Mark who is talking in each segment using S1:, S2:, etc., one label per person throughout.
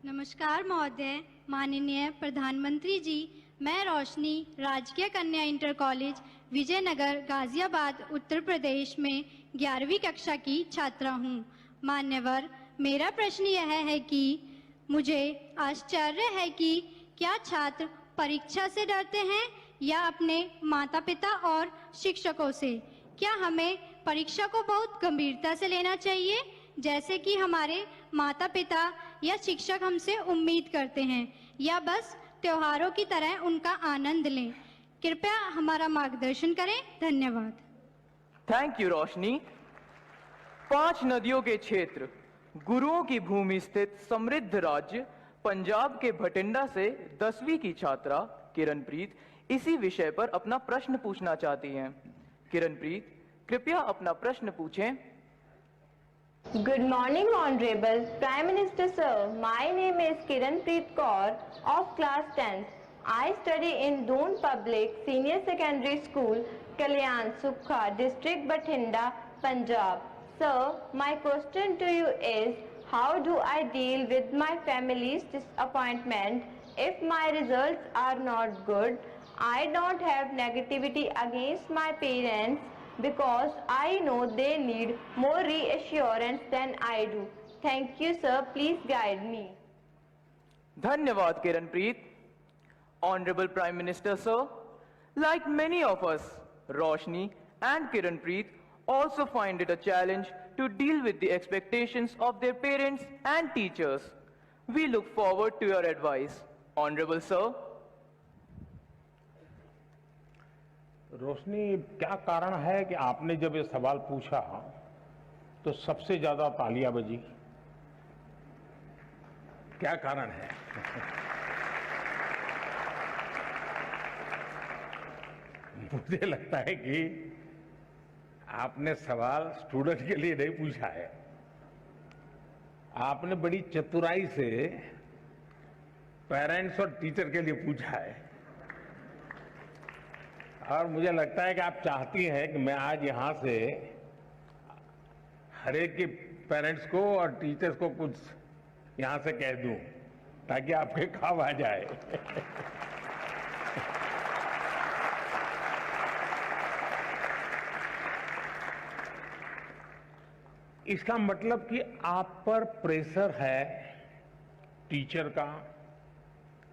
S1: नमस्कार महोदय, माननीय प्रधानमंत्री जी। मैं रोशनी राजकीय कन्या इंटर कॉलेज विजयनगर गाजियाबाद उत्तर प्रदेश में 11वीं कक्षा की छात्रा हूँ। मान्यवर, मेरा प्रश्न यह है कि मुझे आश्चर्य है कि क्या छात्र परीक्षा से डरते हैं या अपने माता पिता और शिक्षकों से? क्या हमें परीक्षा को बहुत गंभीरता से लेना चाहिए जैसे कि हमारे माता पिता या शिक्षक हमसे उम्मीद करते हैं, या बस त्योहारों की तरह उनका आनंद लें? कृपया हमारा मार्गदर्शन करें। धन्यवाद।
S2: थैंक यू रोशनी। 5 नदियों के क्षेत्र, गुरुओं की भूमि स्थित समृद्ध राज्य पंजाब के भटिंडा से 10वीं की छात्रा किरणप्रीत इसी विषय पर अपना प्रश्न पूछना चाहती हैं। किरणप्रीत, कृपया अपना प्रश्न पूछें।
S3: Good morning, Honorable Prime Minister Sir. My name is Kiranpreet Kaur of class 10th. I study in Doon Public Senior Secondary School, Kalyan Sukha, District Bathinda, Punjab. Sir, my question to you is, how do I deal with my family's disappointment if my results are not good? I don't have negativity against my parents, because I know they need more reassurance than I do. Thank you, sir. Please guide me.
S2: धन्यवाद Kiranpreet. Honorable Prime Minister Sir, like many of us, Roshni and Kiranpreet also find it a challenge to deal with the expectations of their parents and teachers. We look forward to your advice. Honorable Sir.
S4: रोशनी, क्या कारण है कि आपने जब ये सवाल पूछा तो सबसे ज्यादा तालियां बजी? क्या कारण है? मुझे लगता है कि आपने सवाल स्टूडेंट के लिए नहीं पूछा है। आपने बड़ी चतुराई से पेरेंट्स और टीचर के लिए पूछा है, और मुझे लगता है कि आप चाहती हैं कि मैं आज यहां से हर एक के पेरेंट्स को और टीचर्स को कुछ यहां से कह दूं ताकि आपके काम आ जाए। इसका मतलब कि आप पर प्रेशर है टीचर का,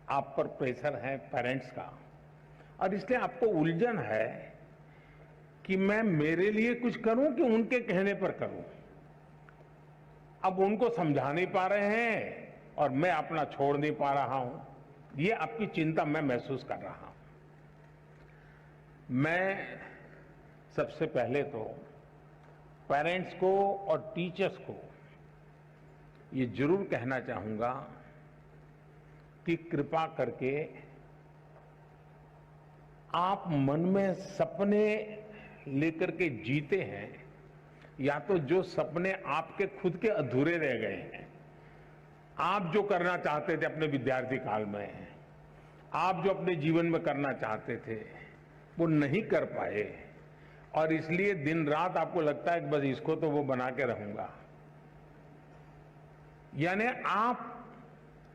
S4: आप पर प्रेशर है पेरेंट्स का, और इसलिए आपको उलझन है कि मैं मेरे लिए कुछ करूं कि उनके कहने पर करूं। अब उनको समझा नहीं पा रहे हैं और मैं अपना छोड़ नहीं पा रहा हूं। ये आपकी चिंता मैं महसूस कर रहा हूं। मैं सबसे पहले तो पेरेंट्स को और टीचर्स को ये जरूर कहना चाहूंगा कि कृपा करके आप मन में सपने लेकर के जीते हैं, या तो जो सपने आपके खुद के अधूरे रह गए हैं, आप जो करना चाहते थे अपने विद्यार्थी काल में, आप जो अपने जीवन में करना चाहते थे वो नहीं कर पाए, और इसलिए दिन रात आपको लगता है कि बस इसको तो वो बना के रहूंगा। यानी आप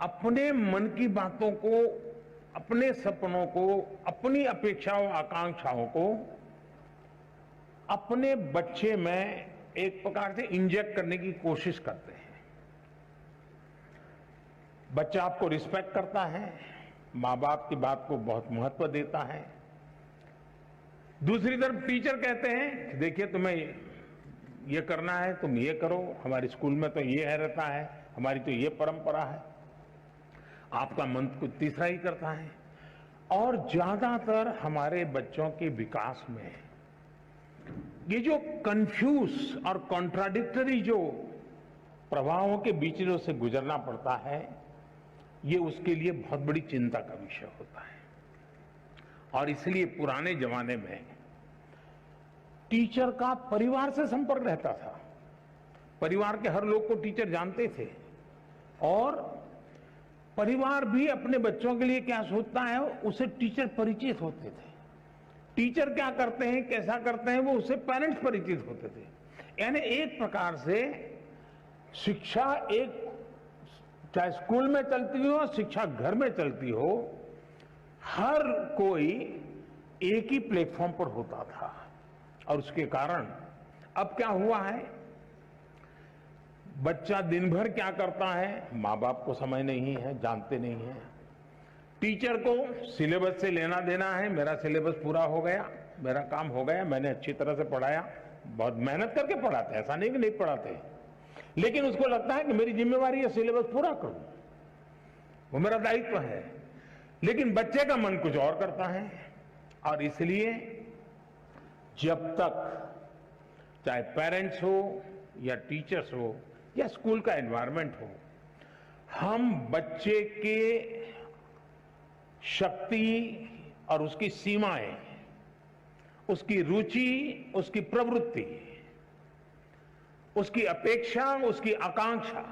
S4: अपने मन की बातों को, अपने सपनों को, अपनी अपेक्षाओं आकांक्षाओं को अपने बच्चे में एक प्रकार से इंजेक्ट करने की कोशिश करते हैं। बच्चा आपको रिस्पेक्ट करता है, मां बाप की बात को बहुत महत्व देता है। दूसरी तरफ टीचर कहते हैं कि देखिए तुम्हें ये करना है, तुम ये करो, हमारे स्कूल में तो ये है रहता है, हमारी तो ये परंपरा है। आपका मन कुछ तीसरा ही करता है। और ज्यादातर हमारे बच्चों के विकास में ये जो कंफ्यूज और कॉन्ट्राडिक्टरी जो प्रभावों के बीच में उसे गुजरना पड़ता है, ये उसके लिए बहुत बड़ी चिंता का विषय होता है। और इसलिए पुराने जमाने में टीचर का परिवार से संपर्क रहता था। परिवार के हर लोग को टीचर जानते थे, और परिवार भी अपने बच्चों के लिए क्या सोचता है उसे टीचर परिचित होते थे। टीचर क्या करते हैं, कैसा करते हैं, वो उससे पेरेंट्स परिचित होते थे। यानी एक प्रकार से शिक्षा एक चाहे स्कूल में चलती हो, शिक्षा घर में चलती हो, हर कोई एक ही प्लेटफॉर्म पर होता था। और उसके कारण अब क्या हुआ है, बच्चा दिन भर क्या करता है, माँ बाप को समझ नहीं है, जानते नहीं है। टीचर को सिलेबस से लेना देना है, मेरा सिलेबस पूरा हो गया, मेरा काम हो गया, मैंने अच्छी तरह से पढ़ाया, बहुत मेहनत करके पढ़ाते, ऐसा नहीं कि नहीं पढ़ाते, लेकिन उसको लगता है कि मेरी जिम्मेवारी है सिलेबस पूरा करूं, वो मेरा दायित्व है। लेकिन बच्चे का मन कुछ और करता है। और इसलिए जब तक चाहे पेरेंट्स हो या टीचर्स हो या स्कूल का एनवायरनमेंट हो, हम बच्चे के शक्ति और उसकी सीमाएं, उसकी रुचि, उसकी प्रवृत्ति, उसकी अपेक्षा, उसकी आकांक्षा,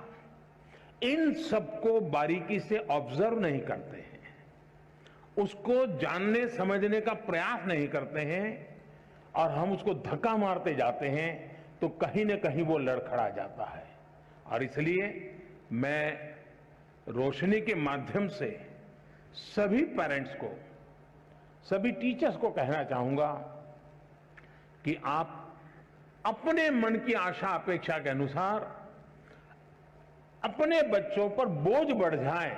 S4: इन सबको बारीकी से ऑब्जर्व नहीं करते हैं, उसको जानने समझने का प्रयास नहीं करते हैं, और हम उसको धक्का मारते जाते हैं, तो कहीं न कहीं वो लड़खड़ा जाता है। और इसलिए मैं रोशनी के माध्यम से सभी पेरेंट्स को, सभी टीचर्स को कहना चाहूंगा कि आप अपने मन की आशा अपेक्षा के अनुसार अपने बच्चों पर बोझ बढ़ जाए,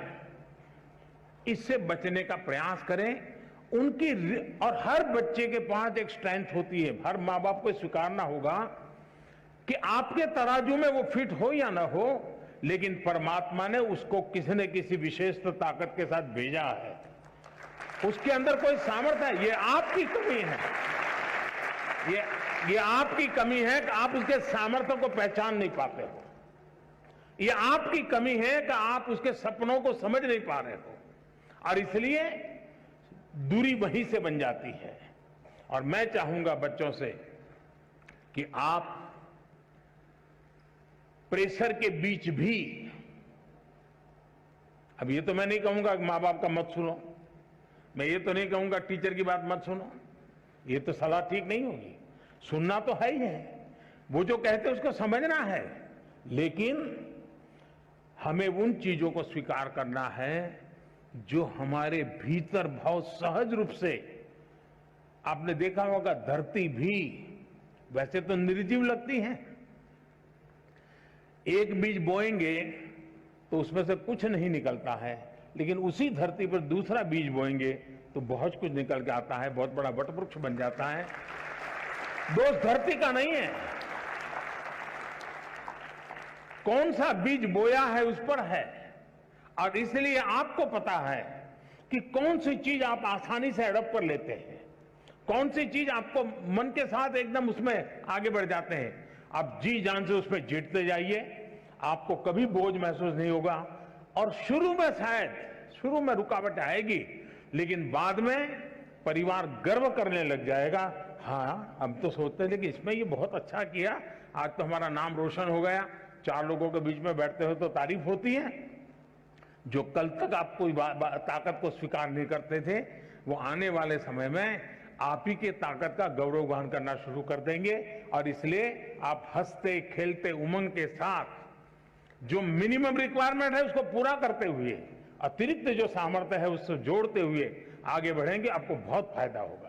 S4: इससे बचने का प्रयास करें। उनकी और हर बच्चे के पास एक स्ट्रेंथ होती है, हर माँ बाप को स्वीकारना होगा कि आपके तराजू में वो फिट हो या ना हो, लेकिन परमात्मा ने उसको किसी न किसी विशेष ताकत के साथ भेजा है, उसके अंदर कोई सामर्थ्य है। ये आपकी कमी है, ये आपकी कमी है कि आप उसके सामर्थ्य को पहचान नहीं पाते हो। ये आपकी कमी है कि आप उसके सपनों को समझ नहीं पा रहे हो, और इसलिए दूरी वहीं से बन जाती है। और मैं चाहूंगा बच्चों से कि आप प्रेशर के बीच भी, अब ये तो मैं नहीं कहूंगा कि माँ बाप का मत सुनो, मैं ये तो नहीं कहूंगा टीचर की बात मत सुनो, ये तो सलाह ठीक नहीं होगी, सुनना तो है ही है, वो जो कहते हैं उसको समझना है, लेकिन हमें उन चीजों को स्वीकार करना है जो हमारे भीतर बहुत सहज रूप से, आपने देखा होगा धरती भी वैसे तो निर्जीव लगती है, एक बीज बोएंगे तो उसमें से कुछ नहीं निकलता है, लेकिन उसी धरती पर दूसरा बीज बोएंगे तो बहुत कुछ निकल के आता है, बहुत बड़ा वटवृक्ष बन जाता है। दोष धरती का नहीं है, कौन सा बीज बोया है उस पर है। और इसलिए आपको पता है कि कौन सी चीज आप आसानी से अडॉप्ट कर लेते हैं, कौन सी चीज आपको मन के साथ एकदम उसमें आगे बढ़ जाते हैं। आप जी जान से उसमें जीतते जाइए, आपको कभी बोझ महसूस नहीं होगा। और शुरू में शुरू में रुकावट आएगी, लेकिन बाद में परिवार गर्व करने लग जाएगा, हाँ हम तो सोचते थे कि इसमें ये बहुत अच्छा किया, आज तो हमारा नाम रोशन हो गया, 4 लोगों के बीच में बैठते हो तो तारीफ होती है। जो कल तक आप कोई ताकत को स्वीकार नहीं करते थे, वो आने वाले समय में आप ही के ताकत का गौरवगान करना शुरू कर देंगे। और इसलिए आप हंसते खेलते उमंग के साथ जो मिनिमम रिक्वायरमेंट है उसको पूरा करते हुए, अतिरिक्त जो सामर्थ्य है उससे जोड़ते हुए आगे बढ़ेंगे, आपको बहुत फायदा होगा।